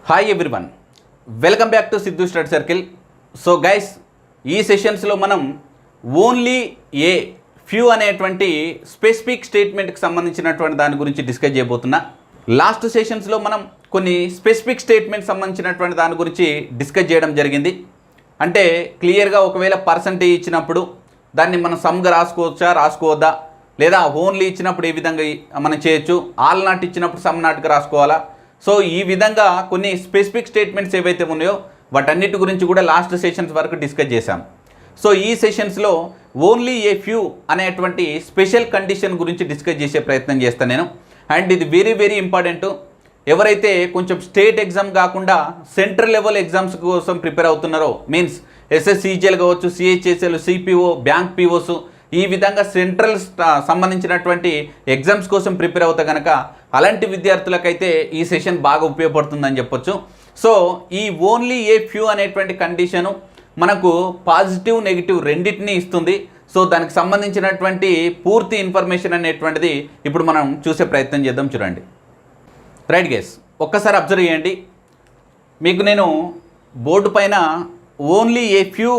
Hi everyone, welcome back to Siddhu study circle. So guys, ఈ సెషన్స్లో మనం only a few అనేటువంటి specific స్టేట్మెంట్కి సంబంధించినటువంటి దాని గురించి డిస్కస్ చేయబోతున్నా. లాస్ట్ సెషన్స్లో మనం కొన్ని స్పెసిఫిక్ స్టేట్మెంట్ సంబంధించినటువంటి దాని గురించి డిస్కస్ చేయడం జరిగింది. అంటే క్లియర్గా ఒకవేళ పర్సంటేజ్ ఇచ్చినప్పుడు దాన్ని మనం సమ్గా రాసుకోవచ్చా రాసుకోవద్దా, లేదా ఓన్లీ ఇచ్చినప్పుడు ఏ విధంగా మనం చేయొచ్చు, ఆల్ నాట్ ఇచ్చినప్పుడు సమ్ నాట్గా రాసుకోవాలా. సో ఈ విధంగా కొన్ని స్పెసిఫిక్ స్టేట్మెంట్స్ ఏవైతే ఉన్నాయో వాటన్నిటి గురించి కూడా లాస్ట్ సెషన్స్ వరకు డిస్కస్ చేశాం. సో ఈ సెషన్స్లో ఓన్లీ ఏ ఫ్యూ అనేటువంటి స్పెషల్ కండిషన్ గురించి డిస్కస్ చేసే ప్రయత్నం చేస్తాను నేను. అండ్ ఇది వెరీ వెరీ ఇంపార్టెంట్. ఎవరైతే కొంచెం స్టేట్ ఎగ్జామ్ కాకుండా సెంట్రల్ లెవెల్ ఎగ్జామ్స్ కోసం ప్రిపేర్ అవుతున్నారో, మీన్స్ ఎస్ఎస్సిజిఎల్ కావచ్చు, సిహెచ్ఎస్ఎల్, సిపిఓ, బ్యాంక్ పిఓస్, ఈ విధంగా సెంట్రల్ సంబంధించినటువంటి ఎగ్జామ్స్ కోసం ప్రిపేర్ అవుతా కనుక అలాంటి విద్యార్థులకైతే ఈ సెషన్ బాగా ఉపయోగపడుతుందని చెప్పొచ్చు. సో ఈ ఓన్లీ ఏ ఫ్యూ అనేటువంటి కండిషను మనకు పాజిటివ్ నెగిటివ్ రెండింటినీ ఇస్తుంది. సో దానికి సంబంధించినటువంటి పూర్తి ఇన్ఫర్మేషన్ అనేటువంటిది ఇప్పుడు మనం చూసే ప్రయత్నం చేద్దాం. చూడండి, రైట్ గైస్, ఒక్కసారి అబ్జర్వ్ చేయండి. మీకు నేను బోర్డు పైన ఓన్లీ ఏ ఫ్యూ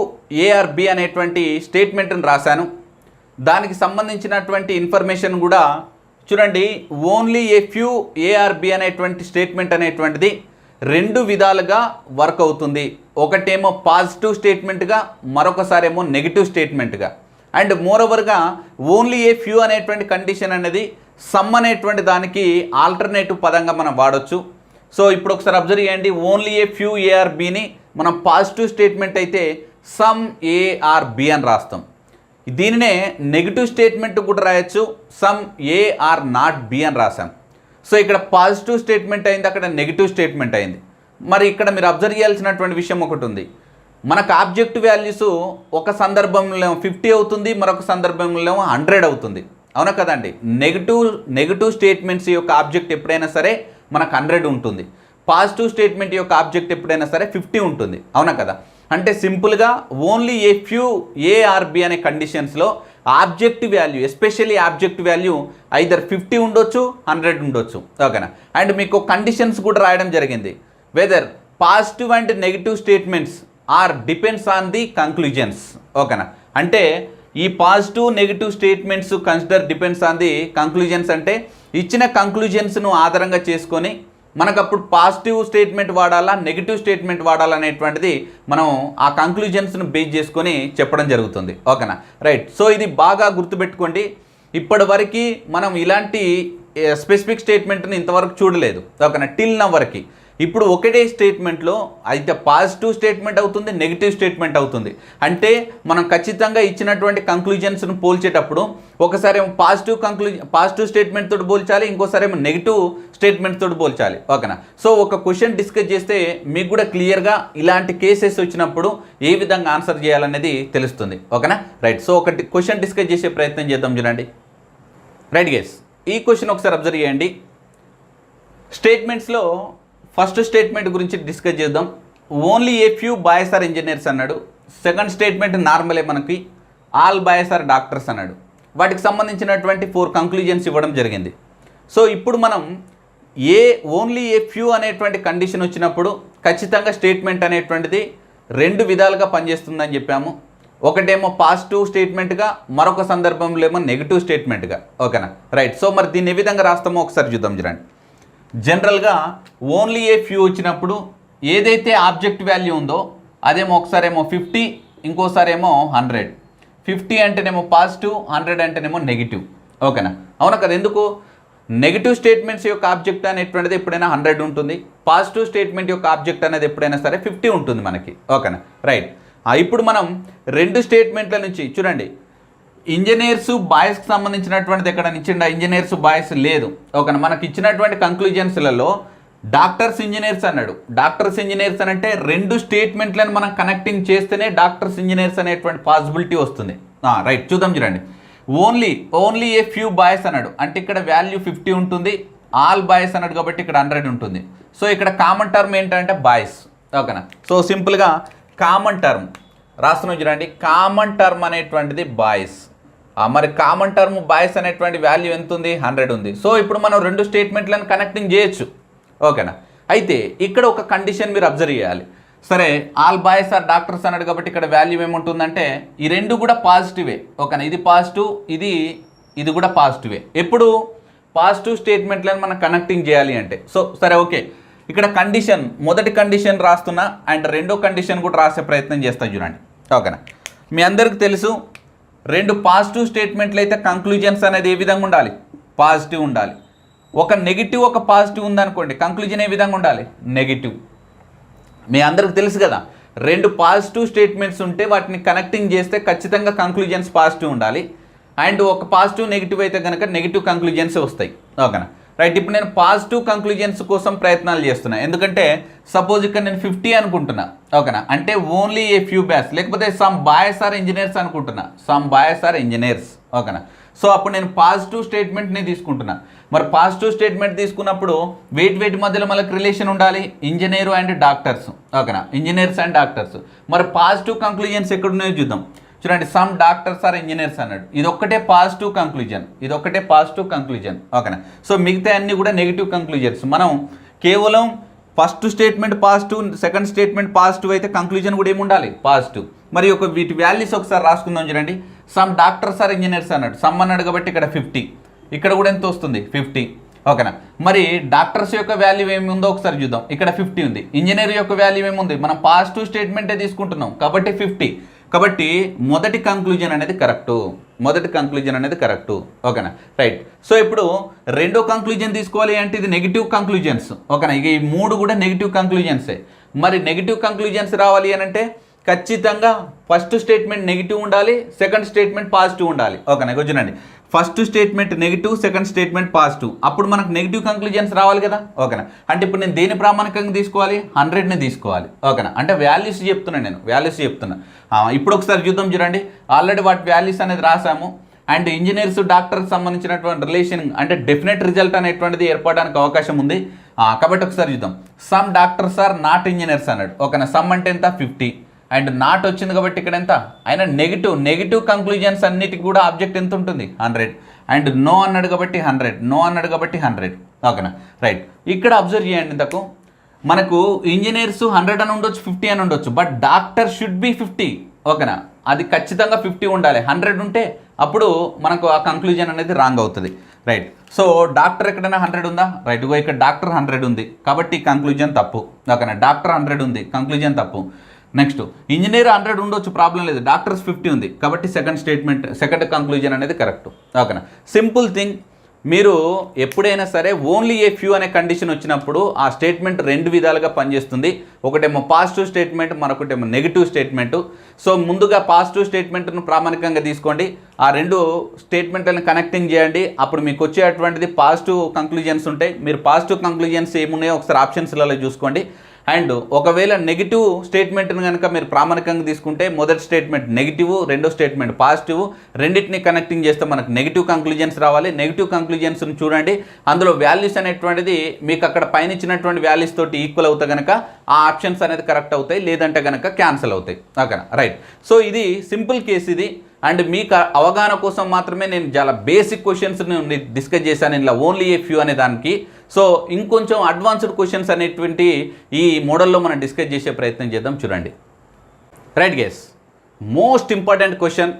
ఏఆర్బి అనేటువంటి స్టేట్మెంట్ని రాశాను. దానికి సంబంధించినటువంటి ఇన్ఫర్మేషన్ కూడా చూడండి. ఓన్లీ ఏ ఫ్యూ ఏఆర్బి అనేటువంటి స్టేట్మెంట్ అనేటువంటిది రెండు విధాలుగా వర్క్ అవుతుంది. ఒకటేమో పాజిటివ్ స్టేట్మెంట్గా, మరొకసారేమో నెగిటివ్ స్టేట్మెంట్గా. అండ్ మోరోవర్గా ఓన్లీ ఏ ఫ్యూ అనేటువంటి కండిషన్ అనేది సమ్ అనేటువంటి దానికి ఆల్టర్నేటివ్ పదంగా మనం వాడచ్చు. సో ఇప్పుడు ఒకసారి అబ్జర్వ్ చేయండి. ఓన్లీ ఏ ఫ్యూ ఏఆర్బిని మనం పాజిటివ్ స్టేట్మెంట్ అయితే సమ్ ఏఆర్బి అని రాస్తాం. దీనినే నెగిటివ్ స్టేట్మెంట్ కూడా రాయొచ్చు, సమ్ ఏఆర్ నాట్ బి అని రాసాం. సో ఇక్కడ పాజిటివ్ స్టేట్మెంట్ అయింది, అక్కడ నెగిటివ్ స్టేట్మెంట్ అయింది. మరి ఇక్కడ మీరు అబ్జర్వ్ చేయాల్సినటువంటి విషయం ఒకటి ఉంది. మనకు ఆబ్జెక్ట్ వాల్యూస్ ఒక సందర్భంలో 50 అవుతుంది, మరొక సందర్భంలో 100 అవుతుంది. అవునా కదండి? నెగిటివ్ స్టేట్మెంట్స్ యొక్క ఆబ్జెక్ట్ ఎప్పుడైనా సరే మనకు 100 ఉంటుంది. పాజిటివ్ స్టేట్మెంట్ యొక్క ఆబ్జెక్ట్ ఎప్పుడైనా సరే 50 ఉంటుంది. అవునా కదా? అంటే సింపుల్గా ఓన్లీ ఏ ఫ్యూ ఏఆర్బి అనే కండిషన్స్లో object value, especially object value either 50 ఉండొచ్చు, 100 ఉండొచ్చు. ఓకేనా? అండ్ మీకు కండిషన్స్ కూడా రాయడం జరిగింది. Whether positive and negative statements are depends on the conclusions. ఓకేనా? అంటే ఈ positive negative statements consider depends on the conclusions. అంటే ఇచ్చిన కంక్లూజన్స్ను ఆధారంగా చేసుకొని మనకు అప్పుడు పాజిటివ్ స్టేట్మెంట్ వాడాలా, నెగిటివ్ స్టేట్మెంట్ వాడాలా అనేటువంటిది మనం ఆ కంక్లూజన్స్ను బేస్ చేసుకొని చెప్పడం జరుగుతుంది. ఓకేనా? రైట్. సో ఇది బాగా గుర్తుపెట్టుకోండి. ఇప్పటివరకు మనం ఇలాంటి స్పెసిఫిక్ స్టేట్మెంట్ని ఇంతవరకు చూడలేదు. ఓకేనా? టిల్ నవ్ వరకు. ఇప్పుడు ఒకటే స్టేట్మెంట్లో అయితే పాజిటివ్ స్టేట్మెంట్ అవుతుంది, నెగిటివ్ స్టేట్మెంట్ అవుతుంది. అంటే మనం ఖచ్చితంగా ఇచ్చినటువంటి కంక్లూజన్స్ను పోల్చేటప్పుడు ఒకసారి ఏమో పాజిటివ్ స్టేట్మెంట్ తోటి పోల్చాలి, ఇంకోసారి ఏమో నెగిటివ్ స్టేట్మెంట్ తోటి పోల్చాలి. ఓకేనా? సో ఒక క్వశ్చన్ డిస్కస్ చేస్తే మీకు కూడా క్లియర్గా ఇలాంటి కేసెస్ వచ్చినప్పుడు ఏ విధంగా ఆన్సర్ చేయాలనేది తెలుస్తుంది. ఓకేనా? రైట్. సో ఒకటి క్వశ్చన్ డిస్కస్ చేసే ప్రయత్నం చేద్దాం. చూడండి, రైట్ గైస్, ఈ క్వశ్చన్ ఒకసారి అబ్జర్వ్ చేయండి. స్టేట్మెంట్స్లో ఫస్ట్ స్టేట్మెంట్ గురించి డిస్కస్ చేద్దాం. Only a few boys are engineers అన్నాడు. సెకండ్ స్టేట్మెంట్ నార్మలే, మనకి ఆల్ బాయ్స్ ఆర్ డాక్టర్స్ అన్నాడు. వాటికి సంబంధించినటువంటి 4 కంక్లూజన్స్ ఇవ్వడం జరిగింది. సో ఇప్పుడు మనం ఓన్లీ ఏ ఫ్యూ అనేటువంటి కండిషన్ వచ్చినప్పుడు ఖచ్చితంగా స్టేట్మెంట్ అనేటువంటిది రెండు విధాలుగా పనిచేస్తుందని చెప్పాము. ఒకటేమో పాజిటివ్ స్టేట్మెంట్గా, మరొక సందర్భంలో ఏమో నెగిటివ్ స్టేట్మెంట్గా. ఓకేనా? రైట్. సో మరి దీన్ని ఏ విధంగా రాస్తామో ఒకసారి చూద్దాం. చూడండి, జనరల్గా ఓన్లీ ఏ ఫ్యూ వచ్చినప్పుడు ఏదైతే ఆబ్జెక్ట్ వాల్యూ ఉందో అదేమో ఒకసారేమో 50, ఇంకోసారేమో 100. 50 అంటేనేమో పాజిటివ్, 100 అంటేనేమో నెగిటివ్. ఓకేనా? అవునా కదా? ఎందుకు? నెగిటివ్ స్టేట్మెంట్స్ యొక్క ఆబ్జెక్ట్ అనేటువంటిది ఎప్పుడైనా 100 ఉంటుంది, పాజిటివ్ స్టేట్మెంట్ యొక్క ఆబ్జెక్ట్ అనేది ఎప్పుడైనా సరే 50 ఉంటుంది మనకి. ఓకేనా? రైట్. ఇప్పుడు మనం రెండు స్టేట్మెంట్ల నుంచి చూడండి. ఇంజనీర్స్ బాయ్స్కి సంబంధించినటువంటిది ఎక్కడ ఇచ్చిండా? ఇంజనీర్స్ బాయ్స్ లేదు. ఓకేనా? మనకి ఇచ్చినటువంటి కంక్లూజన్స్లలో డాక్టర్స్ ఇంజనీర్స్ అన్నాడు. డాక్టర్స్ ఇంజనీర్స్ అని అంటే రెండు స్టేట్మెంట్లను మనం కనెక్టింగ్ చేస్తేనే డాక్టర్స్ ఇంజనీర్స్ అనేటువంటి పాసిబిలిటీ వస్తుంది. రైట్, చూద్దాం. చూడండి, ఓన్లీ ఏ ఫ్యూ బాయ్స్ అన్నాడు. అంటే ఇక్కడ వాల్యూ 50 ఉంటుంది. ఆల్ బాయ్స్ అన్నాడు కాబట్టి ఇక్కడ 100 ఉంటుంది. సో ఇక్కడ కామన్ టర్మ్ ఏంటంటే బాయ్స్. ఓకేనా? సో సింపుల్గా కామన్ టర్మ్ రాస్తున్నాం. చూడండి, కామన్ టర్మ్ అనేటువంటిది బాయ్స్. మరి కామన్ టర్మ్ బాయ్స్ అనేటువంటి వాల్యూ ఎంత ఉంది? 100 ఉంది. సో ఇప్పుడు మనం రెండు స్టేట్మెంట్లను కనెక్టింగ్ చేయొచ్చు. ఓకేనా? అయితే ఇక్కడ ఒక కండిషన్ మీరు అబ్జర్వ్ చేయాలి. సరే ఆల్ బాయ్స్ ఆర్ డాక్టర్స్ అన్నాడు కాబట్టి ఇక్కడ వాల్యూ ఏముంటుందంటే ఈ రెండు కూడా పాజిటివే. ఓకేనా, ఇది పాజిటివ్, ఇది కూడా పాజిటివే. ఎప్పుడు పాజిటివ్ స్టేట్మెంట్లను మనం కనెక్టింగ్ చేయాలి అంటే. సో సరే ఓకే, ఇక్కడ కండిషన్ మొదటి కండిషన్ రాస్తున్నా అండ్ రెండో కండిషన్ కూడా రాసే ప్రయత్నం చేస్తా చూడండి. ఓకేనా, మీ అందరికి తెలుసు రెండు పాజిటివ్ స్టేట్మెంట్లు అయితే కంక్లూజన్స్ అనేది ఏ విధంగా ఉండాలి, పాజిటివ్ ఉండాలి. ఒక నెగిటివ్ ఒక పాజిటివ్ ఉందనుకోండి, కంక్లూజన్ ఏ విధంగా ఉండాలి, నెగిటివ్. మీ అందరికి తెలుసు కదా, రెండు పాజిటివ్ స్టేట్మెంట్స్ ఉంటే వాటిని కనెక్టింగ్ చేస్తే ఖచ్చితంగా కంక్లూజన్స్ పాజిటివ్ ఉండాలి. అండ్ ఒక పాజిటివ్ నెగిటివ్ అయితే కనుక నెగిటివ్ కంక్లూజన్స్ వస్తాయి. ఓకేనా, రైట్. ఇప్పుడు నేను పాజిటివ్ కంక్లూజన్స్ కోసం ప్రయత్నాలు చేస్తున్నా, ఎందుకంటే సపోజ్ ఇక్కడ నేను 50 అనుకుంటున్నా. ఓకేనా, అంటే ఓన్లీ ఏ ఫ్యూ బ్యాస్, లేకపోతే సమ్ బాయ్స్ ఆర్ ఇంజనీర్స్ అనుకుంటున్నా, సమ్ బాయ్స్ ఆర్ ఇంజనీర్స్. ఓకేనా, సో అప్పుడు నేను పాజిటివ్ స్టేట్మెంట్ని తీసుకుంటున్నా. మరి పాజిటివ్ స్టేట్మెంట్ తీసుకున్నప్పుడు వెయిట్ మధ్యలో మనకు రిలేషన్ ఉండాలి, ఇంజనీరు అండ్ డాక్టర్స్. ఓకేనా, ఇంజనీర్స్ అండ్ డాక్టర్స్. మరి పాజిటివ్ కంక్లూజన్స్ ఎక్కడున్నాయో చూద్దాం. చూడండి, సమ్ డాక్టర్స్ ఆర్ ఇంజనీర్స్ అన్నాడు, ఇది ఒక్కటే పాజిటివ్ కంక్లూజన్. ఓకేనా, సో మిగతా అన్ని కూడా నెగిటివ్ కంక్లూజన్స్. మనం కేవలం first statement positive, second statement positive అయితే కంక్లూజన్ కూడా ఏముండాలి, పాజిటివ్. మరి వీటి వాల్యూస్ ఒకసారి రాసుకుందాం. చూడండి, సమ్ డాక్టర్స్ ఆర్ ఇంజనీర్స్ అన్నాడు, సమ్ అన్నాడు కాబట్టి ఇక్కడ 50, ఇక్కడ కూడా ఎంత వస్తుంది, 50. ఓకేనా, మరి డాక్టర్స్ యొక్క వాల్యూ ఏమి ఉందో ఒకసారి చూద్దాం. ఇక్కడ 50 ఉంది. ఇంజనీర్ యొక్క వాల్యూ ఏముంది, మనం పాజిటివ్ స్టేట్మెంటే తీసుకుంటున్నాం కాబట్టి 50. కాబట్టి మొదటి కంక్లూజన్ అనేది కరెక్టు. ఓకేనా, రైట్. సో ఇప్పుడు రెండో కంక్లూజన్ తీసుకోవాలి అంటే ఇది నెగిటివ్ కంక్లూజన్స్. ఓకేనా, ఇక ఈ మూడు కూడా నెగిటివ్ కంక్లూజన్సే. మరి నెగిటివ్ కంక్లూజన్స్ రావాలి అని అంటే ఖచ్చితంగా ఫస్ట్ స్టేట్మెంట్ నెగిటివ్ ఉండాలి, సెకండ్ స్టేట్మెంట్ పాజిటివ్ ఉండాలి. ఓకేనా, చూడండి, first statement negative, second statement positive, అప్పుడు మనకు నెగిటివ్ కంక్లూజన్స్ రావాలి కదా. ఓకేనా, అంటే ఇప్పుడు నేను దేని ప్రామాణికంగా తీసుకోవాలి, 100ని తీసుకోవాలి. ఓకేనా, అంటే వాల్యూస్ చెప్తున్నా. ఇప్పుడు ఒకసారి చూద్దాం. చూడండి, ఆల్రెడీ వాటి వాల్యూస్ అనేది రాసాము. అండ్ ఇంజనీర్స్ డాక్టర్కి సంబంధించినటువంటి రిలేషన్ అంటే డెఫినెట్ రిజల్ట్ అనేటువంటిది ఏర్పడడానికి అవకాశం ఉంది. కాబట్టి ఒకసారి చూద్దాం. Some doctors are not engineers అన్నాడు. ఓకేనా, సమ్ అంటే ఎంత, 50. అండ్ నాట్ వచ్చింది కాబట్టి ఇక్కడ ఎంత, అయినా నెగిటివ్ కంక్లూజన్స్ అన్నిటికి కూడా ఆబ్జెక్ట్ ఎంత ఉంటుంది, 100. అండ్ నో అన్నాడు కాబట్టి 100. ఓకేనా, రైట్. ఇక్కడ అబ్జర్వ్ చేయండి, ఇంతకు మనకు ఇంజనీర్స్ 100 అని ఉండొచ్చు, 50 అని ఉండొచ్చు, బట్ డాక్టర్ షుడ్ బి 50. ఓకేనా, అది ఖచ్చితంగా 50 ఉండాలి. 100 ఉంటే అప్పుడు మనకు ఆ కంక్లూజన్ అనేది రాంగ్ అవుతుంది. రైట్. సో డాక్టర్ ఎక్కడైనా 100 ఉందా, రైట్. ఇక్కడ డాక్టర్ 100 ఉంది కాబట్టి కంక్లూజన్ తప్పు. ఓకేనా, డాక్టర్ 100 ఉంది, కంక్లూజన్ తప్పు. నెక్స్ట్ ఇంజనీర్ 100 ఉండొచ్చు, ప్రాబ్లం లేదు, డాక్టర్స్ 50 ఉంది కాబట్టి సెకండ్ కంక్లూజన్ అనేది కరెక్ట్. ఓకేనా, సింపుల్ థింగ్. మీరు ఎప్పుడైనా సరే ఓన్లీ ఏ ఫ్యూ అనే కండిషన్ వచ్చినప్పుడు ఆ స్టేట్మెంట్ రెండు విధాలుగా పనిచేస్తుంది. ఒకటేమో పాజిటివ్ స్టేట్మెంట్, మరొకటేమో నెగిటివ్ స్టేట్మెంట్. సో ముందుగా పాజిటివ్ స్టేట్మెంట్ను ప్రామాణికంగా తీసుకోండి, ఆ రెండు స్టేట్మెంట్లను కనెక్టింగ్ చేయండి, అప్పుడు మీకు వచ్చేటువంటిది పాజిటివ్ కంక్లూజన్స్ ఉంటాయి. మీరు పాజిటివ్ కంక్లూజన్స్ ఏమున్నాయో ఒకసారి ఆప్షన్స్లలో చూసుకోండి. అండ్ ఒకవేళ నెగిటివ్ స్టేట్మెంట్ని కనుక మీరు ప్రామాణికంగా తీసుకుంటే మొదటి స్టేట్మెంట్ నెగిటివ్, రెండో స్టేట్మెంట్ పాజిటివ్, రెండింటిని కనెక్టింగ్ చేస్తే మనకు నెగిటివ్ కంక్లూజన్స్ రావాలి. నెగిటివ్ కంక్లూజన్స్ని చూడండి, అందులో వాల్యూస్ అనేటువంటిది మీకు అక్కడ పైన ఇచ్చినటువంటి వాల్యూస్ తోటి ఈక్వల్ అవుతాయి కనుక ఆ ఆప్షన్స్ అనేది కరెక్ట్ అవుతాయి, లేదంటే కనుక క్యాన్సిల్ అవుతాయి. ఓకేనా, రైట్. సో ఇది సింపుల్ కేసు ఇది. అండ్ మీకు అవగాహన కోసం మాత్రమే నేను చాలా బేసిక్ క్వశ్చన్స్ డిస్కస్ చేశాను ఇలా ఓన్లీ ఏ ఫ్యూ అనే దానికి. సో ఇంకొంచెం అడ్వాన్స్డ్ క్వశ్చన్స్ అనేటువంటి ఈ మోడల్లో మనం డిస్కస్ చేసే ప్రయత్నం చేద్దాం. చూడండి, right guys, most important question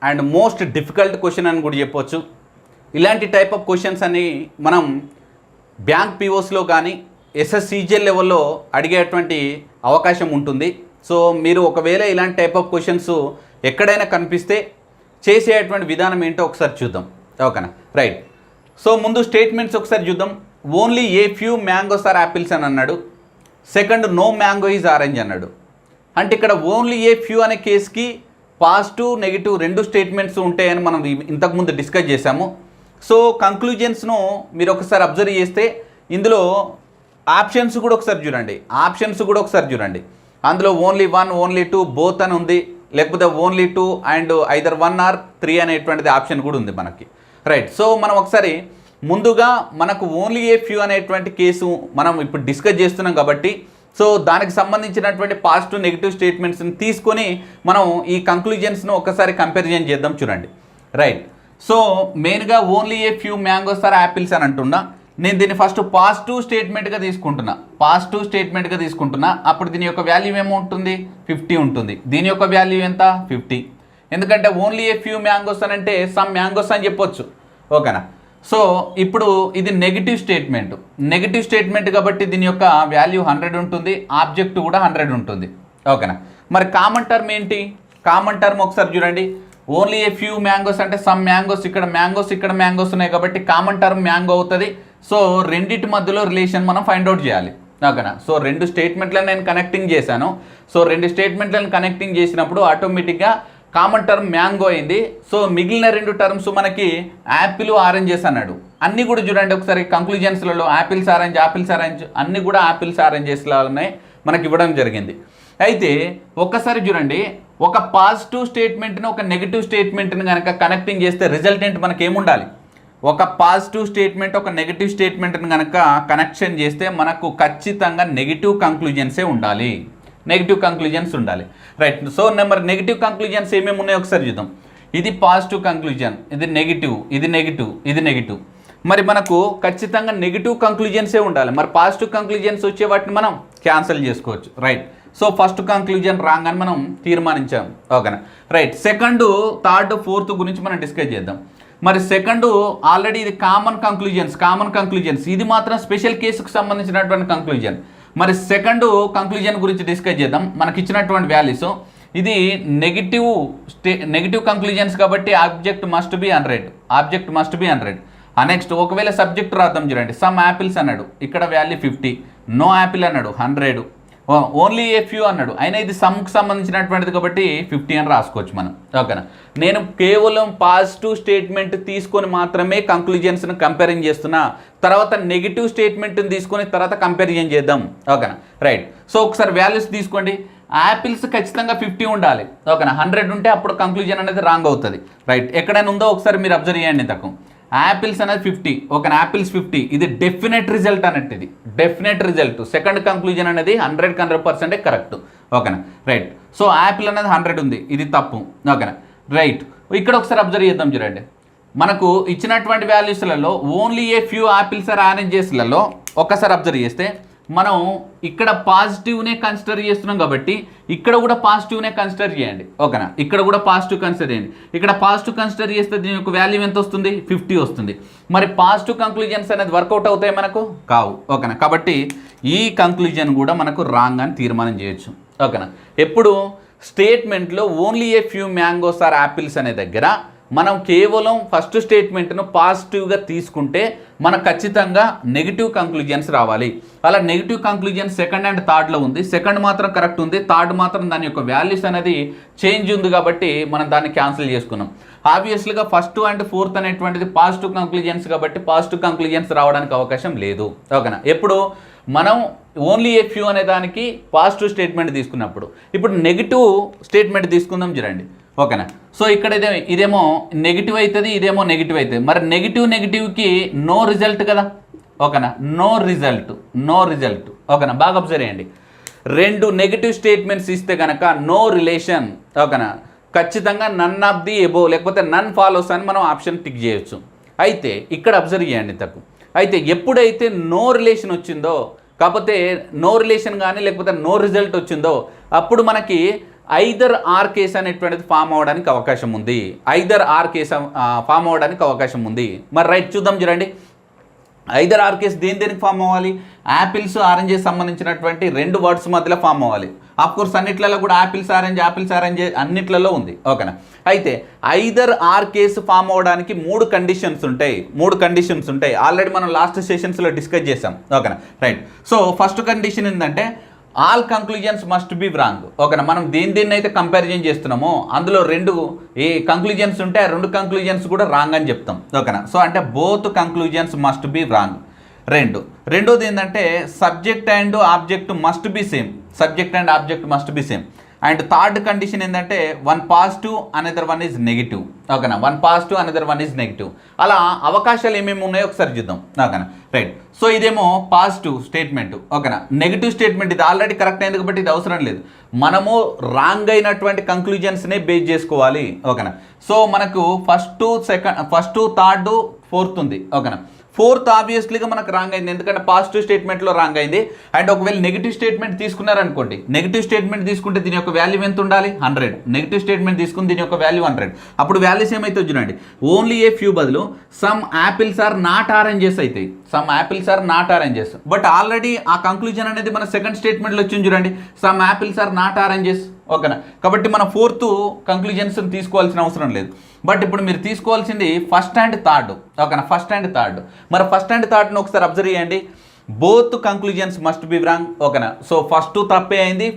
and most difficult question అని కూడా చెప్పవచ్చు. ఇలాంటి టైప్ ఆఫ్ క్వశ్చన్స్ అని మనం బ్యాంక్ పీఓస్లో కానీ ఎస్ఎస్సిజిఎల్ లెవెల్లో అడిగేటువంటి అవకాశం ఉంటుంది. సో మీరు ఒకవేళ ఇలాంటి టైప్ ఆఫ్ క్వశ్చన్స్ ఎక్కడైనా కనిపిస్తే చేసేటువంటి విధానం ఏంటో ఒకసారి చూద్దాం. ఓకేనా, రైట్. సో ముందు స్టేట్మెంట్స్ ఒకసారి చూద్దాం. Only a few mangoes are apples అని అన్నాడు. Second, no mango is orange అన్నాడు. అంటే ఇక్కడ ఓన్లీ ఏ ఫ్యూ అనే కేసుకి పాజిటివ్ నెగిటివ్ రెండు స్టేట్మెంట్స్ ఉంటాయని మనం ఇంతకుముందు డిస్కస్ చేశాము. సో కంక్లూజన్స్ను మీరు ఒకసారి అబ్జర్వ్ చేస్తే ఇందులో ఆప్షన్స్ కూడా ఒకసారి చూడండి. అందులో ఓన్లీ 1, ఓన్లీ 2, బోత్ అని ఉంది, లేకపోతే ఓన్లీ 2 అండ్ ఐదర్ 1 ఆర్ 3 అనేటువంటిది ఆప్షన్ కూడా ఉంది మనకి. రైట్. సో మనం ఒకసారి ముందుగా మనకు ఓన్లీ ఏ ఫ్యూ అనేటువంటి కేసు మనం ఇప్పుడు డిస్కస్ చేస్తున్నాం కాబట్టి సో దానికి సంబంధించినటువంటి పాజిటివ్ నెగిటివ్ స్టేట్మెంట్స్ని తీసుకొని మనం ఈ కంక్లూజన్స్ను ఒకసారి కంపారిజన్ చేద్దాం. చూడండి, రైట్. సో మెయిన్గా only a few mangoes are apples అని అంటున్నా. నేను దీన్ని ఫస్ట్ పాజిటివ్ స్టేట్మెంట్గా తీసుకుంటున్నా అప్పుడు దీని యొక్క వాల్యూ ఏమో ఉంటుంది 50 ఉంటుంది. దీని యొక్క వాల్యూ ఎంత 50, ఎందుకంటే ఓన్లీ ఏ ఫ్యూ మ్యాంగోస్ అని అంటే సమ్ మ్యాంగోస్ అని చెప్పొచ్చు. ఓకేనా. సో ఇప్పుడు ఇది నెగిటివ్ స్టేట్మెంట్ కాబట్టి దీని యొక్క వాల్యూ 100 ఉంటుంది, ఆబ్జెక్ట్ కూడా 100 ఉంటుంది. ఓకేనా. మరి కామన్ టర్మ్ ఏంటి? కామన్ టర్మ్ ఒకసారి చూడండి. ఓన్లీ ఏ ఫ్యూ మ్యాంగోస్ అంటే సమ్ మ్యాంగోస్, ఇక్కడ మ్యాంగోస్ ఉన్నాయి కాబట్టి కామన్ టర్మ్ మ్యాంగో అవుతుంది. సో రెండింటి మధ్యలో రిలేషన్ మనం ఫైండ్ అవుట్ చేయాలి. ఓకేనా. సో రెండు స్టేట్మెంట్లను నేను కనెక్టింగ్ చేశాను. సో రెండు స్టేట్మెంట్లను కనెక్టింగ్ చేసినప్పుడు ఆటోమేటిక్గా కామన్ టర్మ్ మ్యాంగో అయింది. సో మిగిలిన రెండు టర్మ్స్ మనకి యాపిల్ ఆరెంజెస్ అన్నాడు. అన్నీ కూడా చూడండి ఒకసారి కంక్లూజన్స్లలో యాపిల్స్ ఆరెంజ్ అన్నీ కూడా యాపిల్స్ ఆరెంజెస్లా ఉన్నాయి మనకి ఇవ్వడం జరిగింది. అయితే ఒక్కసారి చూడండి, ఒక పాజిటివ్ స్టేట్మెంట్ని ఒక నెగిటివ్ స్టేట్మెంట్ని కనుక కనెక్టింగ్ చేస్తే రిజల్టెంట్ మనకి ఏముండాలి? ఒక పాజిటివ్ స్టేట్మెంట్ ఒక నెగిటివ్ స్టేట్మెంట్ని కనుక కనెక్షన్ చేస్తే మనకు ఖచ్చితంగా నెగిటివ్ కంక్లూజన్సే ఉండాలి. రైట్. సో నెగిటివ్ కంక్లూజన్స్ ఏమేమి ఉన్నాయో ఒకసారి చూద్దాం. ఇది పాజిటివ్ కంక్లూజన్, ఇది నెగిటివ్. మరి మనకు ఖచ్చితంగా నెగిటివ్ కంక్లూజన్సే ఉండాలి. మరి పాజిటివ్ కంక్లూజన్స్ వచ్చే వాటిని మనం క్యాన్సిల్ చేసుకోవచ్చు. Right. So first conclusion wrong అని మనం తీర్మానించాం. ఓకేనా. రైట్. సెకండ్, థర్డ్, ఫోర్త్ గురించి మనం డిస్కస్ చేద్దాం. మరి సెకండ్ ఆల్రెడీ ఇది కామన్ కంక్లూజన్స్, ఇది మాత్రం స్పెషల్ కేసుకు సంబంధించినటువంటి కంక్లూజన్. మరి సెకండ్ కంక్లూజన్ గురించి డిస్కస్ చేద్దాం. మనకి ఇచ్చినటువంటి వాల్యూస్, ఇది నెగిటివ్ కంక్లూజన్స్ కాబట్టి ఆబ్జెక్ట్ మస్ట్ బి 100. నెక్స్ట్ ఒకవేళ సబ్జెక్ట్ రాద్దాం చూడండి. సమ్ యాపిల్స్ అన్నాడు, ఇక్కడ వాల్యూ 50. నో యాపిల్ అన్నాడు 100. ఓన్లీ ఏ ఫ్యూ అన్నాడు, అయినా ఇది సమ్కి సంబంధించినటువంటిది కాబట్టి 50 అని రాసుకోవచ్చు మనం. ఓకేనా. నేను కేవలం పాజిటివ్ స్టేట్మెంట్ తీసుకొని మాత్రమే కంక్లూజన్స్ని కంపారిజన్ చేస్తున్నా. తర్వాత నెగిటివ్ స్టేట్మెంట్ని తీసుకొని తర్వాత కంపారిజన్ చేద్దాం. ఓకేనా. రైట్. సో ఒకసారి వాల్యూస్ తీసుకోండి. యాపిల్స్ ఖచ్చితంగా 50 ఉండాలి. ఓకేనా. 100 ఉంటే అప్పుడు కంక్లూజన్ అనేది రాంగ్ అవుతుంది. రైట్. ఎక్కడైనా ఉందో ఒకసారి మీరు అబ్జర్వ్ చేయండి. తక్కువ యాపిల్స్ అనేది 50. ఓకే. యాపిల్స్ 50, ఇది డెఫినెట్ రిజల్ట్ అన్నట్టు, ఇది డెఫినెట్ రిజల్ట్. సెకండ్ కంక్లూజన్ అనేది 100% కరెక్ట్. ఓకేనా. రైట్. సో యాపిల్ అనేది 100 ఉంది, ఇది తప్పు. ఓకేనా. రైట్. ఇక్కడ ఒకసారి అబ్జర్వ్ చేద్దాం చూడండి. మనకు ఇచ్చినటువంటి వాల్యూస్లలో only a few apples are ఆరెంజెస్లలో ఒక్కసారి అబ్జర్వ్ చేస్తే మనం ఇక్కడ పాజిటివ్నే కన్సిడర్ చేస్తున్నాం కాబట్టి ఇక్కడ కూడా పాజిటివ్నే కన్సిడర్ చేయండి. ఓకేనా. ఇక్కడ కూడా పాజిటివ్ కన్సిడర్ చేయండి. ఇక్కడ పాజిటివ్ కన్సిడర్ చేస్తే దీని యొక్క వాల్యూ ఎంత వస్తుంది? 50 వస్తుంది. మరి పాజిటివ్ కంక్లూజన్స్ అనేది వర్కౌట్ అవుతాయి మనకు? కావు. ఓకేనా. కాబట్టి ఈ కంక్లూజన్ కూడా మనకు రాంగ్ అని తీర్మానం చేయొచ్చు. ఓకేనా. ఎప్పుడు స్టేట్మెంట్లో only a few mangoes are apples అనే దగ్గర మనం కేవలం ఫస్ట్ స్టేట్మెంట్ను పాజిటివ్గా తీసుకుంటే మనకు ఖచ్చితంగా నెగిటివ్ కంక్లూజన్స్ రావాలి. అలా నెగిటివ్ కంక్లూజన్ సెకండ్ అండ్ థర్డ్లో ఉంది. సెకండ్ మాత్రం కరెక్ట్ ఉంది, థర్డ్ మాత్రం దాని యొక్క వాల్యూస్ అనేది చేంజ్ ఉంది కాబట్టి మనం దాన్ని క్యాన్సిల్ చేసుకున్నాం. ఆబ్వియస్లీగా ఫస్ట్ అండ్ ఫోర్త్ అనేటువంటిది పాజిటివ్ కంక్లూజన్స్ కాబట్టి పాజిటివ్ కంక్లూజన్స్ రావడానికి అవకాశం లేదు. ఓకేనా. ఎప్పుడు మనం ఓన్లీ ఏ ఫ్యూ అనే దానికి పాజిటివ్ స్టేట్మెంట్ తీసుకున్నప్పుడు, ఇప్పుడు నెగిటివ్ స్టేట్మెంట్ తీసుకుందాం చూడండి. ఓకేనా. సో ఇక్కడ ఇదేమో నెగిటివ్ అవుతుంది, ఇదేమో నెగిటివ్ అవుతుంది. మరి నెగిటివ్కి నో రిజల్ట్ కదా. ఓకేనా. No result. ఓకేనా. బాగా అబ్జర్వ్ చేయండి. రెండు నెగిటివ్ స్టేట్మెంట్స్ ఇస్తే కనుక నో రిలేషన్. ఓకేనా. ఖచ్చితంగా నన్ ఆఫ్ ది ఎబో లేకపోతే నన్ ఫాలోస్ అని మనం ఆప్షన్ టిక్ చేయొచ్చు. అయితే ఇక్కడ అబ్జర్వ్ చేయండి తక్కువ. అయితే ఎప్పుడైతే నో రిలేషన్ వచ్చిందో, కాకపోతే నో రిలేషన్ కానీ లేకపోతే నో రిజల్ట్ వచ్చిందో అప్పుడు మనకి ఐదర్ ఆర్ కేస్ అనేటువంటిది ఫామ్ అవ్వడానికి అవకాశం ఉంది. మరి రైట్ చూద్దాం చూడండి. ఐదర్ ఆర్ కేస్ దేనికి ఫామ్ అవ్వాలి? యాపిల్స్ ఆరెంజెస్ సంబంధించినటువంటి రెండు వర్డ్స్ మధ్యలో ఫామ్ అవ్వాలి. ఆఫ్కోర్స్ అన్నిట్లలో కూడా యాపిల్స్ ఆరెంజ్ అన్నిట్లలో ఉంది. ఓకేనా. అయితే ఐదర్ ఆర్ కేసు ఫామ్ అవ్వడానికి మూడు కండిషన్స్ ఉంటాయి. ఆల్రెడీ మనం లాస్ట్ సెషన్స్లో డిస్కస్ చేసాం. ఓకేనా. రైట్. సో ఫస్ట్ కండిషన్ ఏంటంటే all conclusions must be wrong. ఓకేనా. మనం దేన్ని అయితే కంపారిజన్ చేస్తున్నామో అందులో రెండు ఏ కంక్లూజన్స్ ఉంటే ఆ రెండు కంక్లూజన్స్ కూడా రాంగ్ అని చెప్తాం. ఓకేనా. సో అంటే both conclusions must be wrong. రెండోది ఏంటంటే subject and object must be same. And third condition ఏంటంటే one positive another one is negative. ఓకేనా. One positive another one is negative. అలా అవకాశాలు ఏమేమి ఉన్నాయో ఒకసారి చూద్దాం. ఓకేనా. రైట్. సో ఇదేమో పాజిటివ్ స్టేట్మెంట్. ఓకేనా. నెగిటివ్ స్టేట్మెంట్ ఇది ఆల్రెడీ కరెక్ట్ అయింది కాబట్టి ఇది అవసరం లేదు. మనము రాంగ్ అయినటువంటి కంక్లూజన్స్నే బేస్ చేసుకోవాలి. ఓకేనా. సో మనకు ఫస్ట్ థర్డ్ ఫోర్త్ ఉంది. ఓకేనా. ఫోర్త్ ఆబ్వియస్లీగా మనకు రాంగ్ అయింది, ఎందుకంటే పాజిటివ్ స్టేట్మెంట్లో రాంగ్ అయింది. అండ్ ఒకవేళ నెగిటివ్ స్టేట్మెంట్ తీసుకున్నారనుకోండి, నెగిటివ్ స్టేట్మెంట్ తీసుకుంటే దీని యొక్క వాల్యూ ఎంత ఉండాలి, 100. నెగిటివ్ స్టేట్మెంట్ తీసుకుని దీని యొక్క వాల్యూ 100. అప్పుడు వాల్యూస్ ఏమైతే చూడండి, ఓన్లీ ఏ ఫ్యూ బదులు some apples are not oranges అవుతాయి, some apples are not oranges. But already ఆ కంక్లూజన్ అనేది మన సెకండ్ స్టేట్మెంట్లో వచ్చింది చూడండి, some apples are not oranges. ఓకేనా, కాబట్టి మన ఫోర్త్ కంక్లూజన్స్ తీసుకోవాల్సిన అవసరం లేదు. బట్ ఇప్పుడు మీరు తీసుకోవాల్సింది ఫస్ట్ అండ్ థర్డ్. ఓకేనా, ఫస్ట్ అండ్ థర్డ్. మరి ఫస్ట్ అండ్ థర్డ్ని ఒకసారి అబ్జర్వ్ చేయండి. Both conclusions must be wrong. ఓకేనా, సో ఫస్ట్ తప్పే అయింది,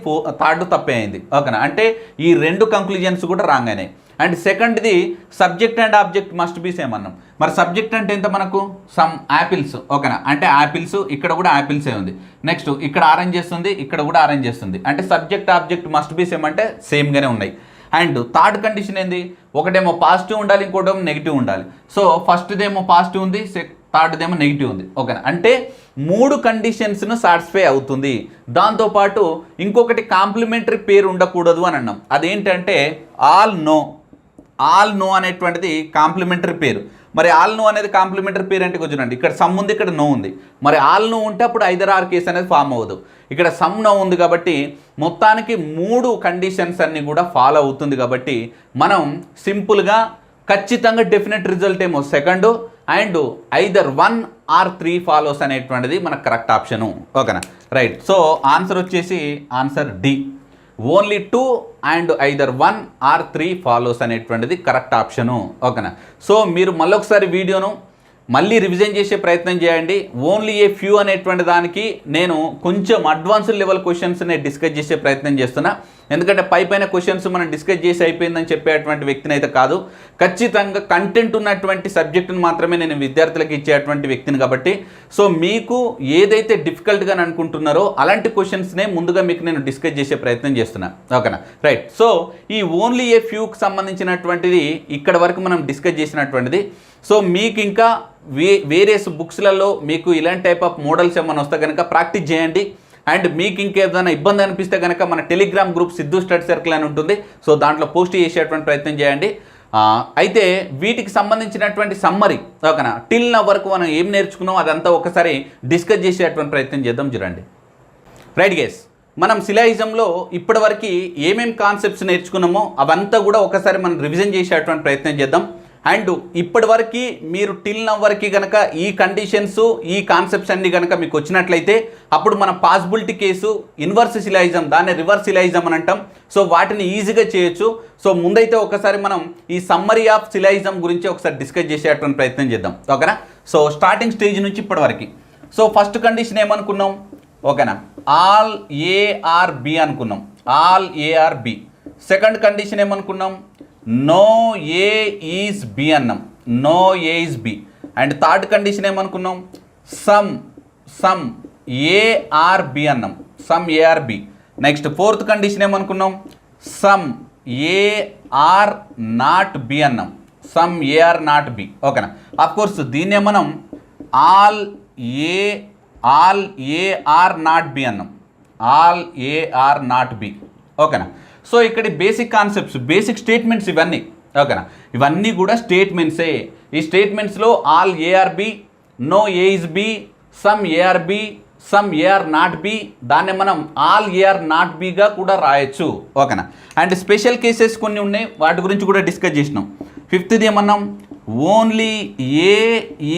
థర్డ్ తప్పే అయింది. ఓకేనా, అంటే ఈ రెండు కంక్లూజన్స్ కూడా రాంగ్ అయినాయి. అండ్ సెకండ్ది subject and object must be same అన్నాం. మరి సబ్జెక్ట్ అంటే ఎంత మనకు, సమ్ యాపిల్స్. ఓకేనా, అంటే యాపిల్స్, ఇక్కడ కూడా యాపిల్సే ఉంది. నెక్స్ట్ ఇక్కడ ఆరెంజెస్ ఉంది, ఇక్కడ కూడా ఆరెంజెస్ ఉంది. అంటే subject object must be same అంటే సేమ్గానే ఉన్నాయి. అండ్ థర్డ్ కండిషన్ ఏంది, ఒకటేమో పాజిటివ్ ఉండాలి, ఇంకోటేమో నెగిటివ్ ఉండాలి. సో ఫస్ట్దేమో పాజిటివ్ ఉంది, థర్డ్దేమో నెగిటివ్ ఉంది. ఓకేనా, అంటే 3 కండిషన్స్ను సాటిస్ఫై అవుతుంది. దాంతోపాటు ఇంకొకటి కాంప్లిమెంటరీ పేరు ఉండకూడదు అని అన్నాం. అదేంటంటే ఆల్ నో. ఆల్ నో అనేటువంటిది కాంప్లిమెంటరీ పేరు. మరి ఆల్ నో అనేది కాంప్లిమెంటరీ పేరు అంటే కొంచెం ఇక్కడ సమ్ ఉంది, ఇక్కడ నో ఉంది. మరి ఆల్ నో ఉంటే అప్పుడు ఐదర్ ఆర్ కేస్ అనేది ఫామ్ అవ్వదు. ఇక్కడ సమ్ నో ఉంది కాబట్టి మొత్తానికి 3 కండిషన్స్ అన్నీ కూడా ఫాలో అవుతుంది. కాబట్టి మనం సింపుల్గా ఖచ్చితంగా డెఫినెట్ రిజల్ట్ ఏమో second, and either 1 or 3 follows అనేటువంటిది మనకు కరెక్ట్ ఆప్షను. ఓకేనా, రైట్. సో ఆన్సర్ వచ్చేసి answer D, only 2 and either 1 or 3 follows అనేటువంటిది కరెక్ట్ ఆప్షను. ఓకేనా, సో మీరు మళ్ళొకసారి వీడియోను మళ్ళీ రివిజన్ చేసే ప్రయత్నం చేయండి. ఓన్లీ ఏ ఫ్యూ అనేటువంటి దానికి నేను కొంచెం అడ్వాన్స్డ్ లెవెల్ క్వశ్చన్స్ నేను డిస్కస్ చేసే ప్రయత్నం చేస్తున్నా. ఎందుకంటే పైన క్వశ్చన్స్ మనం డిస్కస్ చేసి అయిపోయిందని చెప్పేటువంటి వ్యక్తిని అయితే కాదు. ఖచ్చితంగా కంటెంట్ ఉన్నటువంటి సబ్జెక్టును మాత్రమే నేను విద్యార్థులకు ఇచ్చేటువంటి వ్యక్తిని. కాబట్టి సో మీకు ఏదైతే డిఫికల్ట్గా అనుకుంటున్నారో అలాంటి క్వశ్చన్స్నే ముందుగా మీకు నేను డిస్కస్ చేసే ప్రయత్నం చేస్తున్నా. ఓకేనా, రైట్. సో ఈ ఓన్లీ ఏ ఫ్యూకి సంబంధించినటువంటిది ఇక్కడ వరకు మనం డిస్కస్ చేసినటువంటిది. సో మీకు ఇంకా వేరియస్ బుక్స్లలో మీకు ఇలాంటి టైప్ ఆఫ్ మోడల్స్ ఏమైనా వస్తే కనుక ప్రాక్టీస్ చేయండి. అండ్ మీకు ఇంకేదైనా ఇబ్బంది అనిపిస్తే కనుక మన Telegram group Siddhu study circle అని ఉంటుంది. సో దాంట్లో పోస్ట్ చేసేటువంటి ప్రయత్నం చేయండి. అయితే వీటికి సంబంధించినటువంటి సమ్మరీ, ఓకేనా, టిల్ నా వరకు మనం ఏం నేర్చుకున్నాం అదంతా ఒకసారి డిస్కస్ చేసేటువంటి ప్రయత్నం చేద్దాం. చూడండి, రైట్ గైస్, మనం సిలాయిజంలో ఇప్పటివరకు ఏమేమి కాన్సెప్ట్స్ నేర్చుకున్నామో అవంతా కూడా ఒకసారి మనం రివిజన్ చేసేటువంటి ప్రయత్నం చేద్దాం. అండ్ ఇప్పటివరకు మీరు టిల్ నవ్వరికి కనుక ఈ కండిషన్స్, ఈ కాన్సెప్ట్స్ అన్ని కనుక మీకు వచ్చినట్లయితే అప్పుడు మన పాసిబిలిటీ కేసు ఇన్వర్స్ సిలాయిజం, దాన్ని రివర్స్ సిలాయిజం అని అంటాం. సో వాటిని ఈజీగా చేయొచ్చు. సో ముందైతే ఒకసారి మనం ఈ సమ్మరీ ఆఫ్ సిలాయిజం గురించి ఒకసారి డిస్కస్ చేసేటువంటి ప్రయత్నం చేద్దాం. ఓకేనా, సో స్టార్టింగ్ స్టేజ్ నుంచి ఇప్పటివరకు. సో ఫస్ట్ కండిషన్ ఏమనుకున్నాం, ఓకేనా, ఆల్ ఏఆర్ బి అనుకున్నాం, all A are B. Second condition ఏమనుకున్నాం, నో ఏ ఈజ్ బి అన్నాం, no A is B. And third condition ఏమనుకున్నాం, సమ్ ఏఆర్ బి అన్నాం, some A are B. Next fourth condition ఏమనుకున్నాం, some A are not B అన్నాం, some A are not B. ఓకేనా, of course దీన్నే మనం all A are not B అన్నాం, all A are not B. ఓకేనా, so ఇక్కడ బేసిక్ కాన్సెప్ట్స్, బేసిక్ స్టేట్మెంట్స్ ఇవన్నీ. ఓకేనా, ఇవన్నీ కూడా స్టేట్మెంట్సే. ఈ స్టేట్మెంట్స్లో all A are B, no A is B, some A are B, some A are not B, దాన్ని మనం ఆల్ ఏఆర్ నాట్ బిగా కూడా రాయొచ్చు. ఓకేనా, అండ్ స్పెషల్ కేసెస్ కొన్ని ఉన్నాయి, వాటి గురించి కూడా డిస్కస్ చేసినాం. ఫిఫ్త్ది ఏమన్నాం, ఓన్లీ ఏ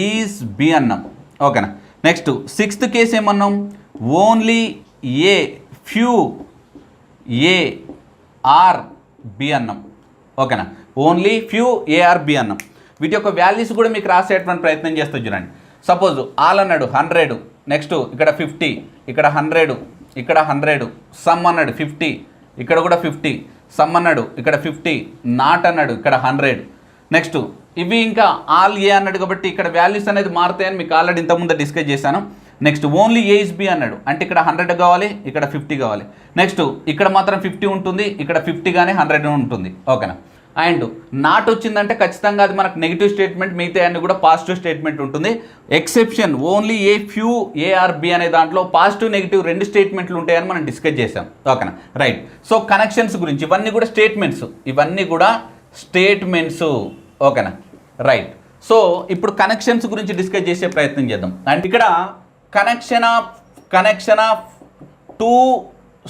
ఈజ్ బి అన్నాం. ఓకేనా, నెక్స్ట్ సిక్స్త్ కేసు ఏమన్నాం, only a few A are B అన్నాం. ఓకేనా, ఓన్లీ ఫ్యూ ఏఆర్ బి అన్నాం. వీటి యొక్క వాల్యూస్ కూడా మీకు రాసేటువంటి ప్రయత్నం చేస్తూ చూడండి. సపోజ్ ఆల్ అన్నాడు 100, నెక్స్ట్ ఇక్కడ 50, ఇక్కడ 100, ఇక్కడ 100, సమ్ అన్నాడు 50, ఇక్కడ కూడా 50, సమ్ అన్నాడు ఇక్కడ 50, నాట్ అన్నాడు ఇక్కడ 100. నెక్స్ట్ ఇవి ఇంకా ఆల్ ఏ అన్నాడు కాబట్టి ఇక్కడ వాల్యూస్ అనేది మారుతాయని మీకు ఆల్రెడీ ఇంతకుముందు డిస్కస్ చేశాను. Next only A is B అన్నాడు, అంటే ఇక్కడ 100 కావాలి, ఇక్కడ 50 కావాలి. నెక్స్ట్ ఇక్కడ మాత్రం 50 ఉంటుంది, ఇక్కడ 50 కానీ 100 ఉంటుంది. ఓకేనా, అండ్ నాట్ వచ్చిందంటే ఖచ్చితంగా అది మనకు నెగిటివ్ స్టేట్మెంట్, మిగతా అన్ని కూడా పాజిటివ్ స్టేట్మెంట్ ఉంటుంది. Exception only a few are B అనే దాంట్లో పాజిటివ్ నెగిటివ్ 2 స్టేట్మెంట్లు ఉంటాయని మనం డిస్కస్ చేసాం. ఓకేనా, రైట్. సో కనెక్షన్స్ గురించి ఇవన్నీ కూడా స్టేట్మెంట్స్, ఇవన్నీ కూడా స్టేట్మెంట్స్. ఓకేనా, రైట్. సో ఇప్పుడు కనెక్షన్స్ గురించి డిస్కస్ చేసే ప్రయత్నం చేద్దాం. అండ్ ఇక్కడ కనెక్షన్ ఆఫ్ టూ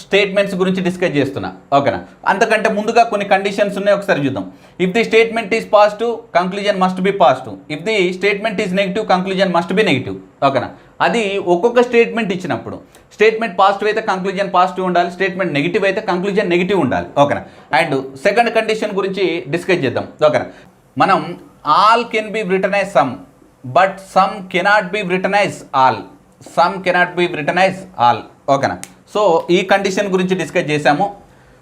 స్టేట్మెంట్స్ గురించి డిస్కస్ చేస్తున్నా. ఓకేనా, అంతకంటే ముందుగా కొన్ని కండిషన్స్ ఉన్నాయి, ఒకసారి చూద్దాం. If the statement is positive conclusion must be positive. If the statement is negative conclusion must be negative. ఓకేనా, అది ఒక్కొక్క స్టేట్మెంట్ ఇచ్చినప్పుడు స్టేట్మెంట్ పాజిటివ్ అయితే కంక్లూజన్ పాజిటివ్ ఉండాలి, స్టేట్మెంట్ నెగిటివ్ అయితే కంక్లూజన్ నెగిటివ్ ఉండాలి. ఓకేనా, అండ్ సెకండ్ కండిషన్ గురించి డిస్కస్ చేద్దాం. ఓకేనా, మనం all can be written as some but some cannot be written as all. Some cannot be written as all. ఓకేనా, సో ఈ కండిషన్ గురించి డిస్కస్ చేశాము.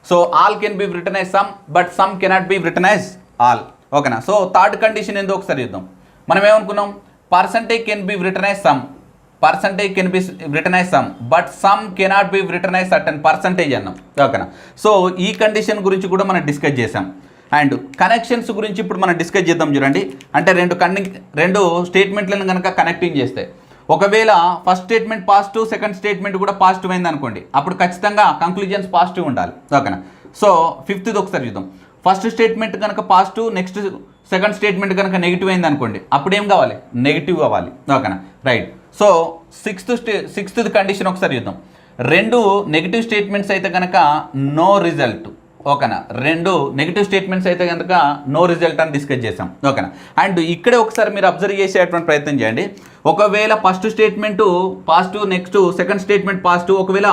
So all can be written as some but some cannot be written as all. ఓకేనా, so third condition ఏందో ఒకసారి చూద్దాం. మనం ఏమనుకున్నాం, percentage can be written as some, percentage can be written as some but some cannot be written as certain percentage అన్నాం. ఓకేనా, so ఈ condition గురించి కూడా మనం డిస్కస్ చేసాం. అండ్ కనెక్షన్స్ గురించి ఇప్పుడు మనం డిస్కస్ చేద్దాం. చూడండి, అంటే రెండు స్టేట్మెంట్లను కనుక కనెక్టింగ్ చేస్తే, ఒకవేళ first statement positive, second statement కూడా పాజిటివ్ అయింది అనుకోండి, అప్పుడు ఖచ్చితంగా కంక్లూజన్స్ పాజిటివ్ ఉండాలి. ఓకేనా, సో ఫిఫ్త్ది ఒకసారి చూద్దాం. ఫస్ట్ స్టేట్మెంట్ కనుక పాజిటివ్, నెక్స్ట్ సెకండ్ స్టేట్మెంట్ కనుక నెగిటివ్ అయింది అనుకోండి, అప్పుడు ఏం కావాలి, నెగిటివ్ కావాలి. ఓకేనా, రైట్. సో సిక్స్త్ కండిషన్ ఒకసారి చూద్దాం. రెండు నెగిటివ్ స్టేట్మెంట్స్ అయితే కనుక నో రిజల్ట్. ఓకేనా, రెండు నెగిటివ్ స్టేట్మెంట్స్ అయితే కనుక నో రిజల్ట్ అని డిస్కస్ చేసాం. ఓకేనా, అండ్ ఇక్కడే ఒకసారి మీరు అబ్జర్వ్ చేసేటువంటి ప్రయత్నం చేయండి. ఒకవేళ first statement positive, next second statement positive, ఒకవేళ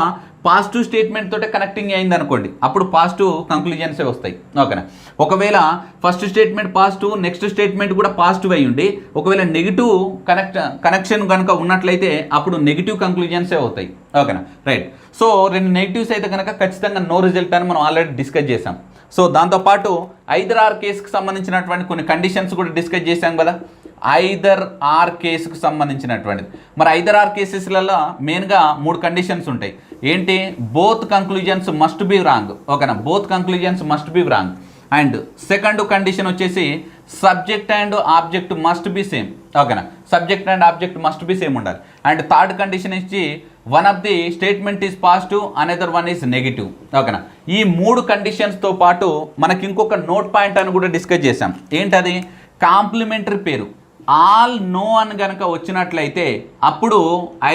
పాజిటివ్ స్టేట్మెంట్ తోటే కనెక్టింగ్ అయింది అనుకోండి, అప్పుడు పాజిటివ్ కంక్లూజన్సే వస్తాయి. ఓకేనా, ఒకవేళ first statement positive, next statement కూడా పాజిటివ్ అయ్యి ఉండి ఒకవేళ నెగిటివ్ కనెక్షన్ కనుక ఉన్నట్లయితే అప్పుడు నెగిటివ్ కంక్లూజన్సే అవుతాయి. ఓకేనా, రైట్. సో రెండు నెగిటివ్స్ అయితే కనుక ఖచ్చితంగా నో రిజల్ట్ అని మనం ఆల్రెడీ డిస్కస్ చేసాం. సో దాంతోపాటు ఐదర్ ఆర్ కేసుకు సంబంధించినటువంటి కొన్ని కండిషన్స్ కూడా డిస్కస్ చేసాం కదా, ఐదర్ ఆర్ కేసుకు సంబంధించినటువంటిది. మరి ఐదర్ ఆర్ కేసెస్లలో మెయిన్గా 3 కండిషన్స్ ఉంటాయి. ఏంటి, both conclusions must be wrong. ఓకేనా, both conclusions must be wrong. And second condition వచ్చేసి subject and object must be same. ఓకేనా, subject and object must be same ఉండాలి. అండ్ థర్డ్ కండిషన్ ఇచ్చి one of the statement is positive, another one is negative. ఓకేనా, ఈ 3 కండిషన్స్తో పాటు మనకి ఇంకొక note point అని కూడా డిస్కస్ చేసాం. ఏంటది, కాంప్లిమెంటరీ పేరు ఆల్ నో అని కనుక వచ్చినట్లయితే అప్పుడు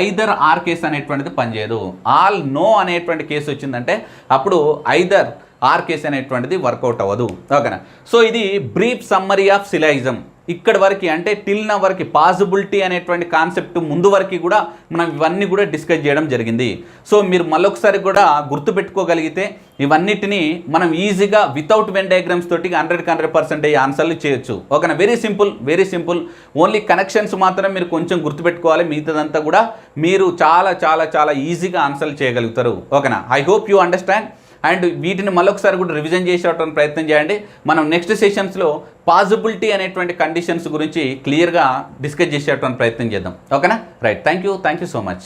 ఐదర్ ఆర్ కేసు అనేటువంటిది పనిచేయదు. ఆల్ నో అనేటువంటి కేసు వచ్చిందంటే అప్పుడు ఐదర్ ఆర్ కేసు అనేటువంటిది వర్కౌట్ అవ్వదు. ఓకేనా, సో ఇది బ్రీఫ్ సమ్మరీ ఆఫ్ సిలాయిజం. ఇక్కడ వరకు అంటే టిల్ నా వరకు పాసిబిలిటీ అనేటువంటి కాన్సెప్ట్ ముందు వరకు కూడా మనం ఇవన్నీ కూడా డిస్కస్ చేయడం జరిగింది. సో మీరు మళ్ళొకసారి కూడా గుర్తుపెట్టుకోగలిగితే ఇవన్నిటిని మనం ఈజీగా వితౌట్ వెన్ డయాగ్రామ్స్ తోటి 100% ఆన్సర్లు చేయొచ్చు. ఓకేనా, వెరీ సింపుల్. ఓన్లీ కనెక్షన్స్ మాత్రం మీరు కొంచెం గుర్తుపెట్టుకోవాలి, మిగతాదంతా కూడా మీరు చాలా చాలా చాలా ఈజీగా ఆన్సర్లు చేయగలుగుతారు. ఓకేనా, I hope you understand. And వీటిని మళ్ళొకసారి కూడా రివిజన్ చేసేటువంటి ప్రయత్నం చేయండి. మనం నెక్స్ట్ సెషన్స్లో పాసిబిలిటీ అనేటువంటి కండిషన్స్ గురించి క్లియర్గా డిస్కస్ చేసేటువంటి ప్రయత్నం చేద్దాం. ఓకేనా, right. Thank you so much.